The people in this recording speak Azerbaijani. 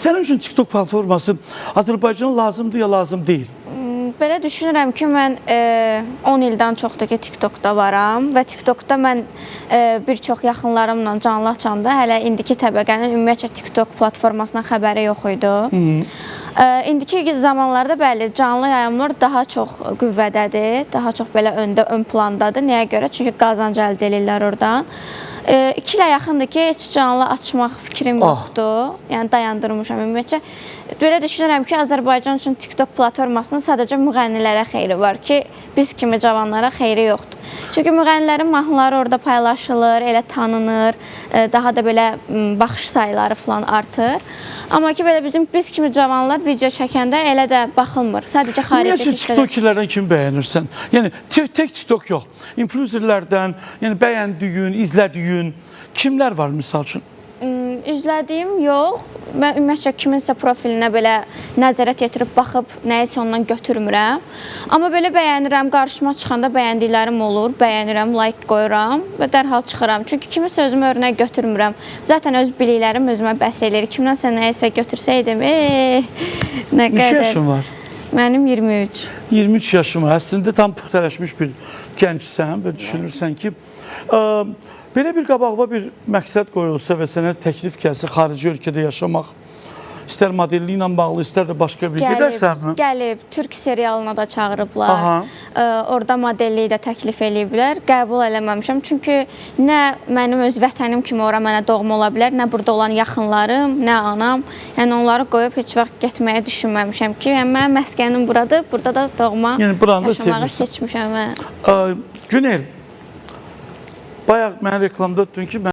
Sənin üçün TikTok platforması Azərbaycana lazımdır ya lazım deyil? Belə düşünürəm ki, mən 10 ildən çoxdur ki, TikTokda varam və TikTokda mən bir çox yaxınlarımla canlı açanda hələ indiki təbəqənin ümumiyyətlə TikTok platformasından xəbəri yox idi. İndiki zamanlarda bəli, canlı yayımlar daha çox qüvvədədir, daha çox belə ön plandadır. Nəyə görə? Çünki qazanc əldə edirlər oradan. 2 ilə yaxındır ki, heç canlı açmaq fikrim yoxdur. Yəni dayandırmışam ümumiyyətcə. Belə düşünürəm ki, Azərbaycan üçün TikTok platformasının sadəcə müğənnilərə xeyri var ki, biz kimi cavanlara xeyri yoxdur. Çünki müğənnilərin mahnıları orada paylaşılır, elə tanınır, daha da belə baxış sayıları falan artır. Amma ki, belə biz kimi cavanlar video çəkəndə elə də baxılmır. Sadəcə xarici Ümumiyyətlə TikTok-kilərdən kimi bəyənirsən? Yəni tək TikTok yox, influencerlərdən, yəni bəyəndiyin, izlədiyin kimlər var misal üçün? İzlədiyim yox. Mən ümumiyyətlə kiminsə profilinə belə nəzarət yetirib baxıb nəyisə ondan götürmürəm. Amma belə bəyənirəm, qarşıma çıxanda bəyəndiklərim olur, bəyənirəm, like qoyuram və dərhal çıxıram. Çünki kiminsə özümə örnək götürmürəm. Zaten öz biliklərim özümə bəs eləyir. Kimdənsə nəyisə götürsəydim, nə qədər. Neçə yaşın var? Mənim 23. 23 yaşım var. Əslində tam puxtələşmiş bir gəncsən və düşünürsən ki, belə bir qabağıma bir məqsəd qoyulsa və sənə təklif gəlsə xarici ölkədə yaşamaq, istər modelliyi ilə bağlı, istər də başqa bir gedərsənmi? Gəlib, Türk serialına da çağırıblar. Orada modelliyi də təklif eləyiblər. Qəbul eləməmişəm. Çünki nə mənim öz vətənim kimi ora mənə doğma ola bilər, nə burada olan yaxınlarım, nə anam. Yəni onları qoyub heç vaxt getməyə düşünməmişəm ki, yəni mənim məskənim buradır, burada da doğma yaşamağı seçmişəm. Günel, bayaq mən reklamda tutdun ki,